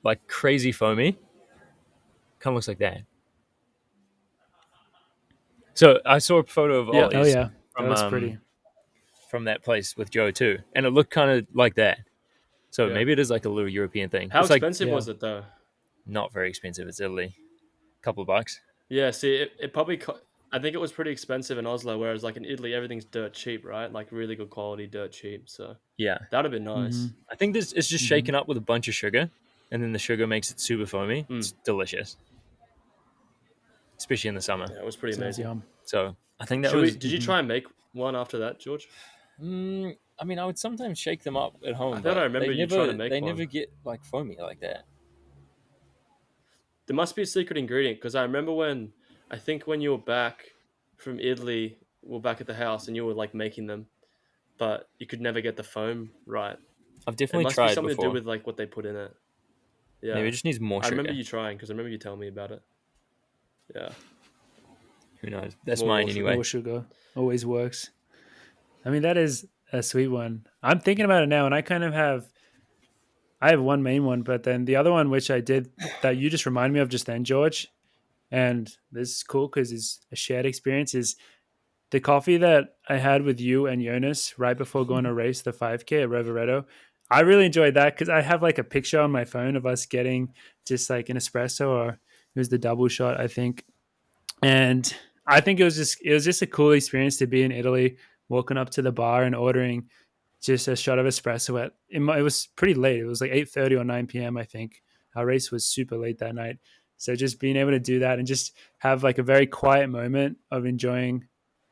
like crazy foamy. Kind of looks like that. So I saw a photo of Yeah. Oh Ollie's yeah, that looks pretty. from that place with Joe too, and it looked kind of like that. So Yeah. maybe it is like a little European thing. How It's like expensive Yeah. was it though? not very expensive. It's Italy, a couple of bucks. Yeah, see, it probably I think it was pretty expensive in Oslo, whereas like in Italy, everything's dirt cheap, right? Like really good quality, dirt cheap. So Yeah, that'd have been Mm-hmm. nice. I think this it's just Mm-hmm. shaken up with a bunch of sugar, and then the sugar makes it super foamy. Mm. It's delicious, especially in the summer. Yeah, it was pretty Sounds amazing. yum. So I think that Should we? was. Did you try and make one after that, George? I mean, I would sometimes shake them up at I home, thought I but remember you trying to make they never one. get like foamy like that. There must be a secret ingredient because I remember when I think when you were back from Italy, we were back at the house and you were like making them, but you could never get the foam right. I've It definitely must be tried something to do before. with like what they put in it. Maybe Yeah, it just needs more I remember sugar. you trying because I remember you telling me about it. Yeah, Who knows? That's more mine raw sugar. anyway. More sugar always works. I mean, that is a sweet one. I'm thinking about it now, and I have one main one, but then the other one, which I did that you just reminded me of just then, George, and this is cool because it's a shared experience, is the coffee that I had with you and Jonas right before going to race the 5K at Rovereto. I really enjoyed that because I have like a picture on my phone of us getting just like an espresso, or it was the double shot, I think. And I think it was just a cool experience to be in Italy, walking up to the bar and ordering just a shot of espresso it was pretty late. It was like 8:30 or 9 p.m. I think. Our race was super late that night. So just being able to do that and just have like a very quiet moment of enjoying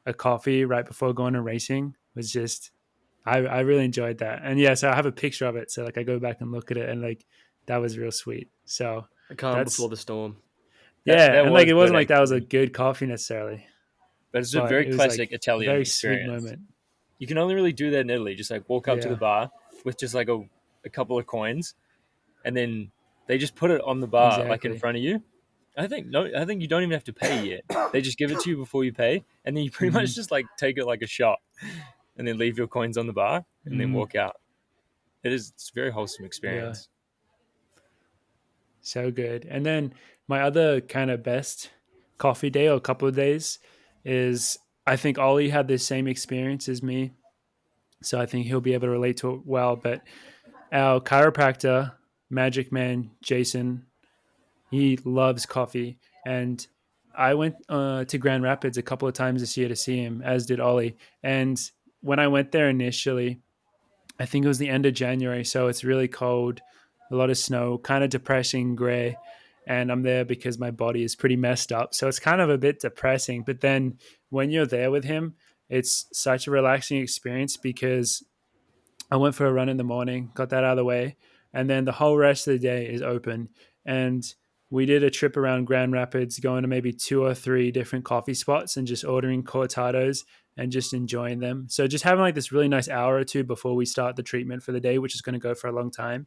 a coffee right before going and racing was just I really enjoyed that. And yeah, so I have a picture of it. So like I go back and look at it and like that was real sweet. So A calm before that's the storm. yeah, That and like was it good wasn't like that was a actually, good coffee necessarily, but it's a but very it was classic like a very Italian sweet experience. moment. You can only really do that in Italy. Just like walk up to the Yeah, bar with just like a couple of coins, and then they just put it on the bar like in exactly. front of you. I think no, I think you don't even have to pay yet. They just give it to you before you pay, and then you pretty Hmm. much just like take it like a shot, and then leave your coins on the bar, and then Mm, walk out. It's a very wholesome yeah, experience. so good. And then my other kind of best coffee day or couple of days is I think Ollie had the same experience as me, so I think he'll be able to relate to it well. But our chiropractor, Magic Man Jason, he loves coffee, and I went to Grand Rapids a couple of times this year to see him, as did Ollie. And when I went there initially, I think it was the end of January, so it's really cold, a lot of snow, kind of depressing, gray. And I'm there because my body is pretty messed up. So it's kind of a bit depressing. But then when you're there with him, it's such a relaxing experience because I went for a run in the morning, got that out of the way, and then the whole rest of the day is open. And we did a trip around Grand Rapids, going to maybe two or three different coffee spots and just ordering cortados and just enjoying them. So just having like this really nice hour or two before we start the treatment for the day, which is going to go for a long time.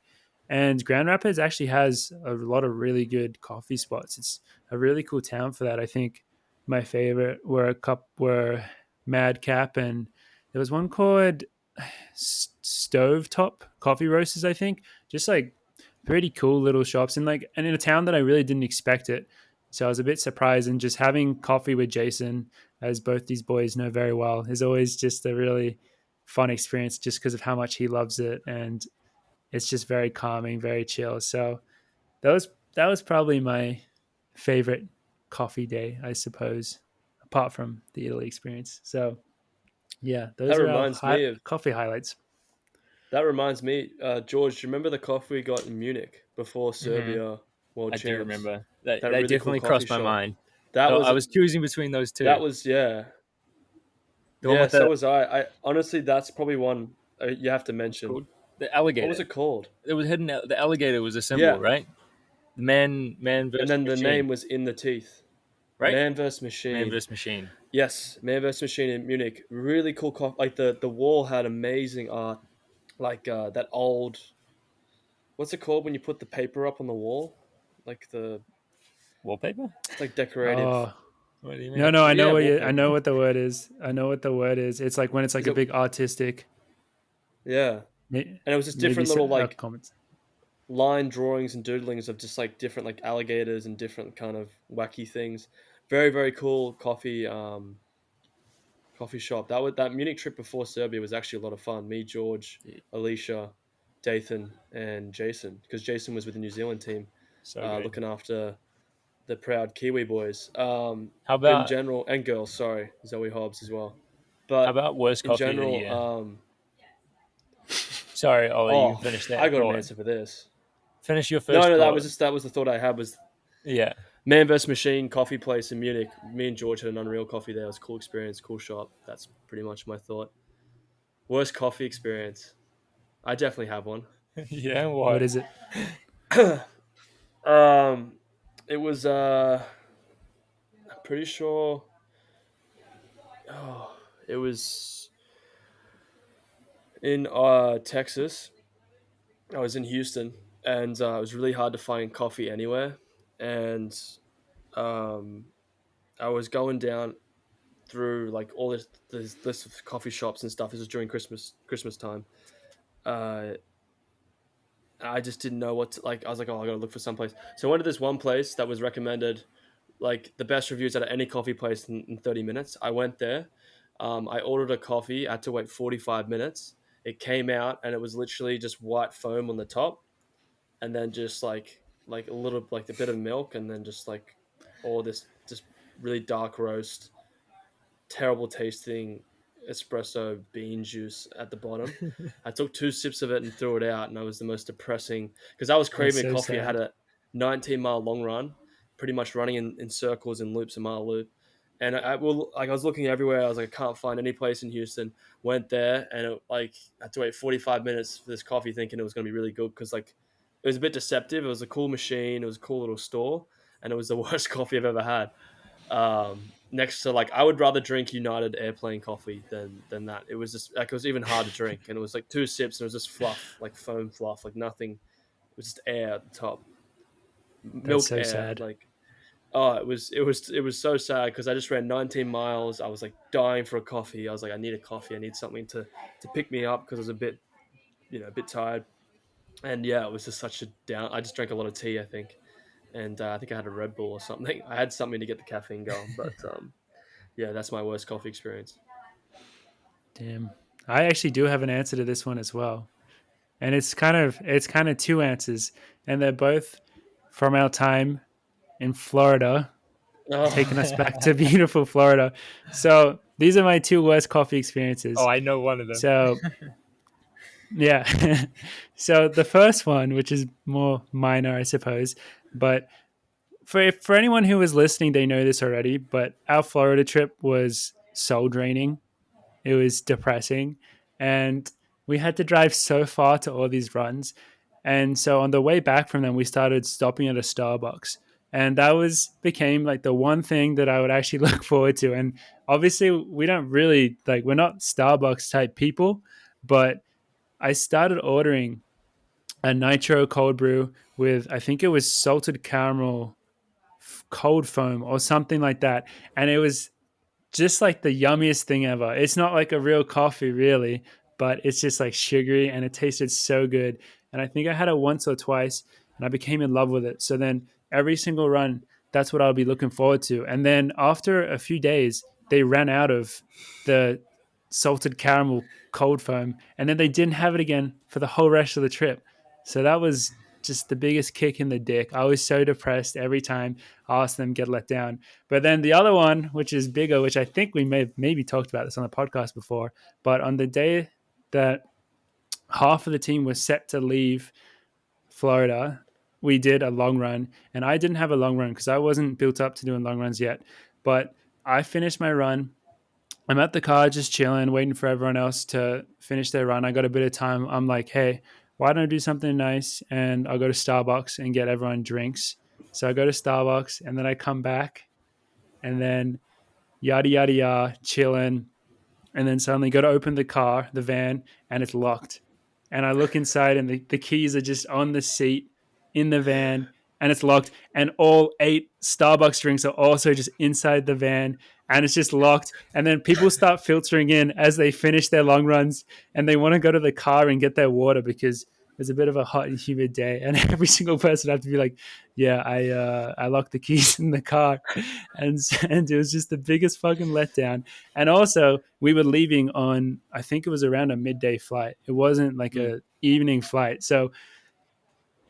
And Grand Rapids actually has a lot of really good coffee spots. It's a really cool town for that. I think my favorite were Madcap, and there was one called Stovetop Coffee Roasters, I think. Just like pretty cool little shops, and in a town that I really didn't expect it. So I was a bit surprised, and just having coffee with Jason, as both these boys know very well, is always just a really fun experience just because of how much he loves it, and it's just very calming, very chill. So that was that was probably my favorite coffee day, I suppose, apart from the Italy experience. So yeah, That those are our reminds me of coffee highlights. George. Do you remember the coffee we got in Munich before Hmm. Serbia World I do Champs? remember that. That That really cool definitely coffee crossed my shop. mind. That I was was choosing between those two. that was yeah. The one Yeah, with so the was I. I honestly, that's probably one you have to what's it mention. called? The What was alligator. it called? It was hidden. The alligator was a symbol, Yeah, right? The man and versus then the machine, name was in the teeth. right? Man vs Man Machine. versus machine. Yes, Man vs Machine in Munich. Really cool coffee. Like the wall had amazing art. Like that old. What's it called when you put the paper up on the wall? Like the Wallpaper? it's like decorative. Oh, What do you no, mean? no, Yeah, I know wallpaper. what the word is. I know what the word is. It's like when it's like Is a it? big artistic, Yeah, and it was just maybe different little like comments. line drawings and doodlings of just like different like alligators and different kind of wacky things. very very cool coffee shop. That Munich trip before Serbia was actually a lot of fun. Me, George, Alicia, Dathan, and Jason, because Jason was with the New Zealand team, So good. looking after the proud Kiwi boys. How But in about general, and girls, sorry, Zoe Hobbs as well. how But about worst in coffee of the general, year? Sorry, Ollie, you oh, can finish I that got an thought. answer for this. Finish your No, first no, thought. that was the thought I had was Yeah. Man vs Machine coffee place in Munich. Me and George had an unreal coffee there. It was a cool experience, cool shop. That's pretty much my thought. Worst coffee experience. I definitely have one. Yeah, What what? is it? um, it was I'm pretty sure. Oh, it was in Texas. I was in Houston, and it was really hard to find coffee anywhere. And um, I was going down through like all this list of coffee shops and stuff. This was during Christmas time. Uh, I just didn't know what to, like. I was like, oh, I gotta look for some place. So I went to this one place that was recommended, like the best reviews out of any coffee place in 30 minutes. I went there. I ordered a coffee. I had to wait 45 minutes. It came out and it was literally just white foam on the top, and then just like a little like a bit of milk, and then just like all this just really dark roast, terrible tasting espresso bean juice at the bottom. I took 2 sips of it and threw it out, and I was the most depressing because I was That's craving a so coffee. I had sad. a 19-mile long run, pretty much running in circles and loops, a mile loop. And I was looking everywhere. I was like, I can't find any place in Houston. Went there, and I had to wait 45 minutes for this coffee, thinking it was going to be really good because like it was a bit deceptive. It was a cool machine. It was a cool little store, and it was the worst coffee I've ever had. Next to like I would rather drink United airplane coffee than that. It was just like it was even hard to drink, and it was like 2 sips and it was just fluff, like foam fluff, like nothing. It was just air at the top, That's milk so air. sad. Like oh, it was so sad because I just ran 19 miles. I was like dying for a coffee. I was like I need a coffee. I need something to pick me up because I was a bit a bit tired. And yeah, it was just such a down. I just drank a lot of tea, I think, and I think I had a Red Bull or something. I had something to get the caffeine going, but yeah, that's my worst coffee experience. Damn. I actually do have an answer to this one as well. And it's kind of two answers, and they're both from our time in Florida, taking us back to beautiful Florida. So these are my two worst coffee Oh, experiences. I know one of them. So yeah. So the first one, which is more minor, I suppose, but for anyone who was listening, they know this already. But our Florida trip was soul draining. It was depressing, and we had to drive so far to all these runs. And so on the way back from them, we started stopping at a Starbucks. And that was became like the one thing that I would actually look forward to. And obviously, we don't really like, we're not Starbucks type people, but I started ordering a nitro cold brew with, I think it was salted caramel cold foam or something like that. And it was just like the yummiest thing ever. It's not like a real coffee, really, but it's just like sugary and it tasted so good. And I think I had it once or twice and I became in love with it. So then every single run, that's what I'll be looking forward to. And then after a few days, they ran out of the salted caramel cold foam and then they didn't have it again for the whole rest of the trip. So that was just the biggest kick in the dick. I was so depressed every time I asked them get let down. But then the other one, which is bigger, which I think we may have maybe talked about this on the podcast before, but on the day that half of the team was set to leave Florida, we did a long run, and I didn't have a long run because I wasn't built up to doing long runs yet. But I finished my run. I'm at the car just chilling, waiting for everyone else to finish their run. I got a bit of time. I'm like, hey, why don't I do something nice? And I'll go to Starbucks and get everyone drinks. So I go to Starbucks and then I come back and then yada, yada, yada, chilling. And then suddenly go to open the car, the van, and it's locked. And I look inside and the keys are just on the seat in the van and it's locked. And all 8 Starbucks drinks are also just inside the van and it's just locked. And then people start filtering in as they finish their long runs and they want to go to the car and get their water because was a bit of a hot and humid day, and every single person had to be like, "Yeah, I locked the keys in the car," and it was just the biggest fucking letdown. And also, we were leaving on, I think it was around a midday flight. It wasn't like a evening flight, so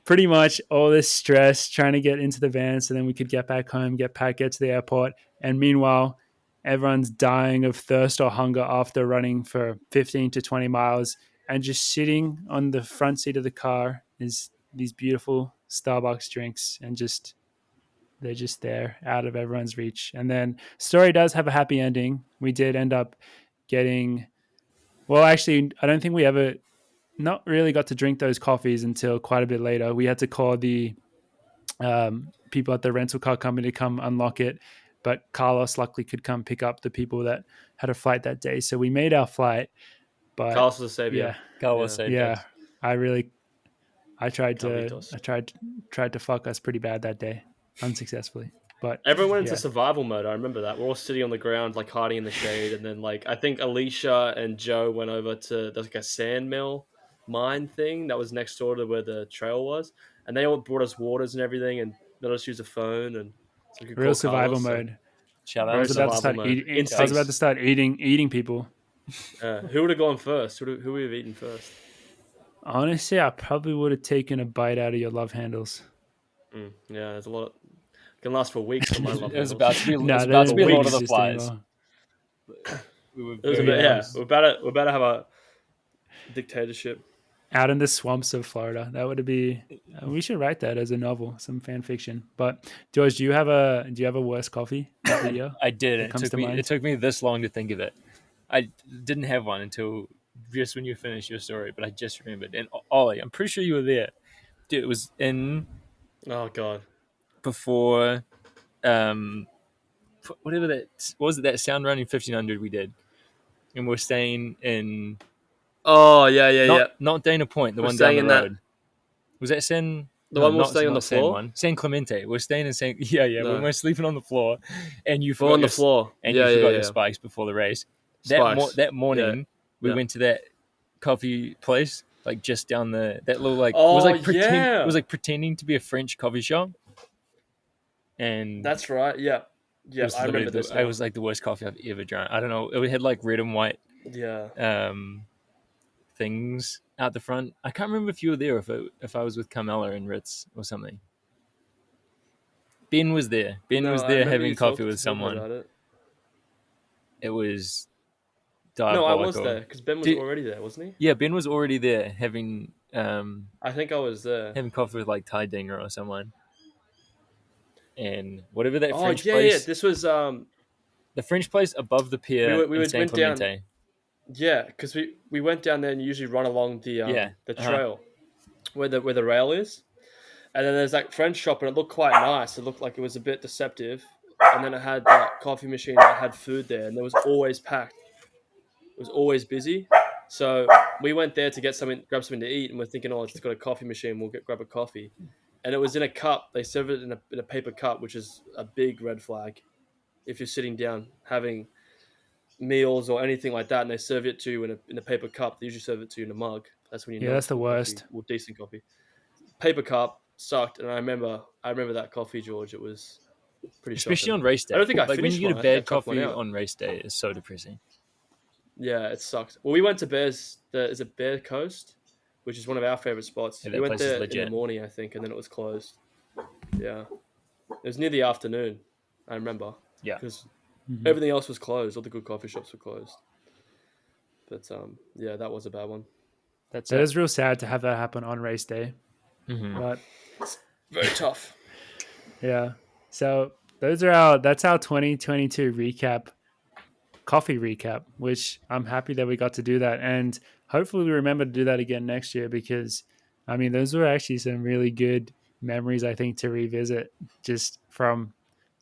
pretty much all this stress trying to get into the van so then we could get back home, get packed, get to the airport. And meanwhile, everyone's dying of thirst or hunger after running for 15 to 20 miles. And just sitting on the front seat of the car is these beautiful Starbucks drinks, and just they're just there out of everyone's reach. And then story does have a happy ending. We did end up getting, well, actually, I don't think we ever not really got to drink those coffees until quite a bit later. We had to call the people at the rental car company to come unlock it, but Carlos luckily could come pick up the people that had a flight that day. So we made our flight. But Carlos was a savior. Carlos saved us. I tried to fuck us pretty bad that day, unsuccessfully. But everyone went into survival mode. I remember that. We're all sitting on the ground, like hiding in the shade, and then like I think Alicia and Joe went over to there's like a sand mill mine thing that was next door to where the trail was, and they all brought us waters and everything, and let us use a phone, and so we could real call survival Carlos, mode. Shout I out. was about to start eating. I was about to start eating people. Who would have gone first? Who would we have eaten first? Honestly, I probably would have taken a bite out of your love handles. Yeah, there's a lot. Can last for weeks. For my love It was handles. about to be. It was about to be Lord of the Flies. We were we're about to have a dictatorship out in the swamps of Florida. That would be. We should write that as a novel, some fan fiction. But George, do you have a worst coffee of the year? I did. It took me this long to think of it. I didn't have one until just when you finished your story, but I just remembered. And Ollie, I'm pretty sure you were there. Dude, it was in. Oh God. Before, whatever that what was it, that Sound Running 1500 we did, and we're staying in. Oh yeah. Not Dana Point, the we're one down the road. That... Was that San? The one we're staying on the floor. One. San Clemente. We're staying in San. Yeah. No. When we're sleeping on the floor, and you forgot on the floor, and you forgot your spikes before the race. That morning, we went to that coffee place, like just down that little like it was like it was like pretending to be a French coffee shop. And that's right. Yeah. I remember this. It was like the worst coffee I've ever drank. I don't know. It had like red and white. Yeah. Things out the front. I can't remember if you were there, if I was with Carmela and Ritz or something. Ben was there. Ben was there having coffee with someone. It was diabolical. No, I was there because Ben was already there, wasn't he? Yeah, Ben was already there having. I think I was there having coffee with like Ty Dinger or someone. And whatever that French place. Yeah. This was the French place above the pier. We went down. Yeah, because we went down there and you usually run along the trail where the rail is, and then there's that French shop and it looked quite nice. It looked like it was a bit deceptive, and then it had that coffee machine that had food there, and it was always packed. It was always busy, so we went there to grab something to eat, and we're thinking, oh, it's got a coffee machine. We'll grab a coffee, and it was in a cup. They served it in a paper cup, which is a big red flag if you're sitting down having meals or anything like that, and they serve it to you in a paper cup. They usually serve it to you in a mug. That's when you know. Yeah, that's the worst. Or decent coffee. Paper cup sucked, and I remember that coffee, George. It was pretty especially shocking. On race day. I don't think like when you get a bad coffee on race day, it's so depressing. Yeah, it sucks. Well, we went to is it Bear Coast, which is one of our favorite spots. Yeah, we went there in the morning, I think, and then it was closed. Yeah, it was near the afternoon. I remember. Yeah, because everything else was closed. All the good coffee shops were closed. But yeah, that was a bad one. That is real sad to have that happen on race day. But it's very tough. Yeah. So that's our 2022 coffee recap, which I'm happy that we got to do that. And hopefully we remember to do that again next year, because I mean, those were actually some really good memories, I think, to revisit just from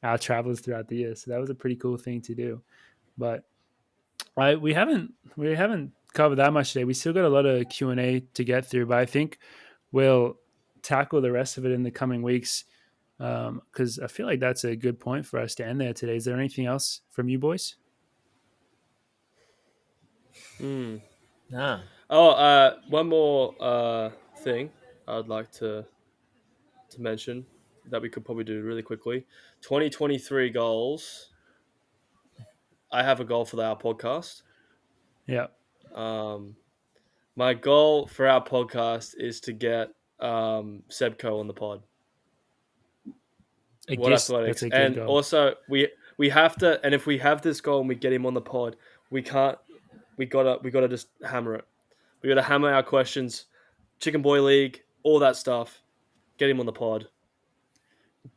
our travels throughout the year. So that was a pretty cool thing to do. But we haven't covered that much today. We still got a lot of Q&A to get through, but I think we'll tackle the rest of it in the coming weeks, because I feel like that's a good point for us to end there today. Is there anything else from you boys? One more thing I'd like to mention that we could probably do really quickly. 2023 goals. I have a goal for our podcast. Yeah. My goal for our podcast is to get Sebco on the pod. What Athletics, and goal. Also we have to. And if we have this goal and we get him on the pod, we can't. We gotta just hammer it. We gotta hammer our questions, Chicken Boy League, all that stuff. Get him on the pod.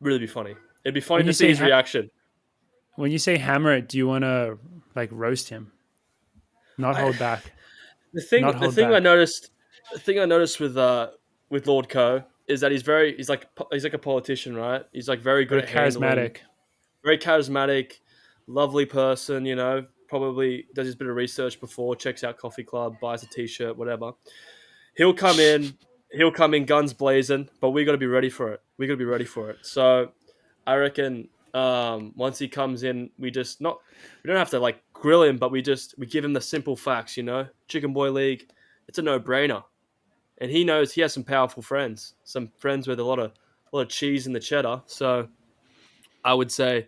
Really be funny. It'd be funny to see his reaction. When you say hammer it, do you want to like roast him? Not hold back. The thing I noticed with Lord Co is that he's like a politician, right? He's like very good at charismatic, very charismatic, lovely person. You know, probably does his bit of research before, checks out Coffee Club, buys a t-shirt, whatever. He'll come in guns blazing, but we got to be ready for it. So I reckon once he comes in, we don't have to like grill him, but we give him the simple facts, you know. Chicken Boy League, it's a no-brainer. And he knows he has some powerful friends, with a lot of cheese in the cheddar. So I would say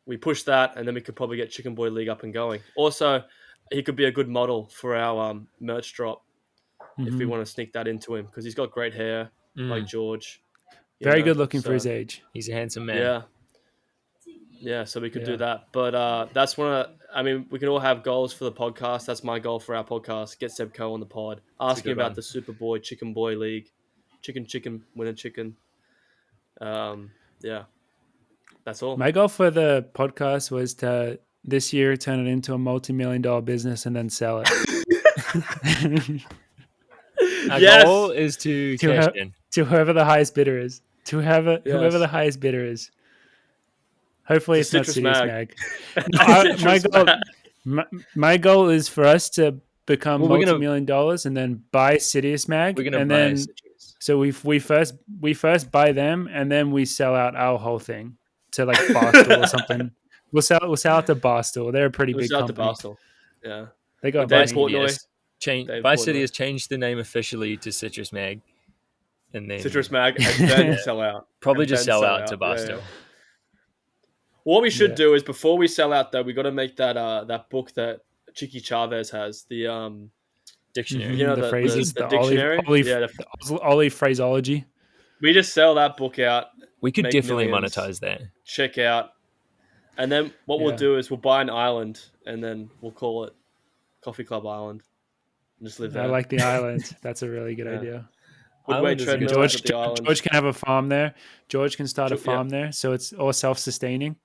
we push that, and then we could probably get Chicken Boy League up and going. Also, he could be a good model for our merch drop if we want to sneak that into him, because he's got great hair like George. Very good looking for his age. He's a handsome man. Yeah, so we could do that. But that's we can all have goals for the podcast. That's my goal for our podcast. Get Sebco on the pod. Asking about the Superboy, Chicken Boy League. Chicken, winner chicken. Yeah. That's all. My goal for the podcast was to this year turn it into a multi-million-dollar business and then sell it. Our goal is to cash in. To whoever the highest bidder is. Whoever the highest bidder is. Hopefully it's not Citrus Mag. My goal is for us to become multi-million dollars and then buy Citrus Mag. We're gonna buy Citrus. So we first buy them and then we sell out our whole thing to like Barstool or something. We'll sell out to Barstool. They're a pretty big company. We'll sell out to Barstool. Yeah. They got Buy City has changed the name officially to Citrus Mag. And then Citrus Mag and then sell out. Probably just sell out to Barstool. Yeah. What we should do is, before we sell out, though, we got to make that book that Chiqui Chavez has, the dictionary. You know, the phrases, the dictionary. The Olli phraseology. We just sell that book out. We could definitely monetize that. Check out, and then what we'll do is we'll buy an island, and then we'll call it Coffee Club Island, and just live there. I like the island. That's a really good idea. George can have a farm there. George can start a farm there, so it's all self-sustaining.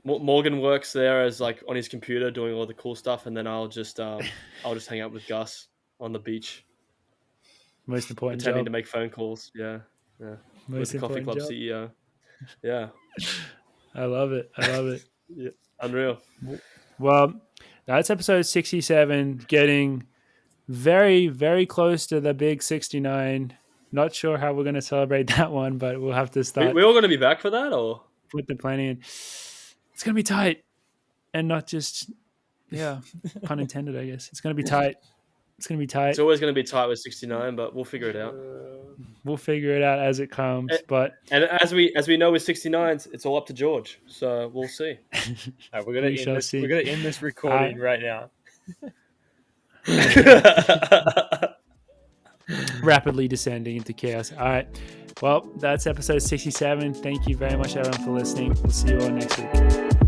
Morgan works there as like on his computer doing all the cool stuff, and then I'll just hang out with Gus on the beach. Most important pretending job. to make phone calls. Yeah. Most with the Coffee Club job. CEO. Yeah. I love it. Yeah. Unreal. Well, that's episode 67, getting very, very close to the big 69. Not sure how we're going to celebrate that one, but we'll have to start. We're all going to be back for that, or put the planning in. It's going to be tight, and not just, pun intended, I guess. It's going to be tight. It's always going to be tight with 69, but we'll figure it out. We'll figure it out as it comes. And as we know with 69s, it's all up to George. So we'll see. All right, we're going to end this recording right now. Rapidly descending into chaos. All right. Well, that's episode 67. Thank you very much, everyone, for listening. We'll see you all next week.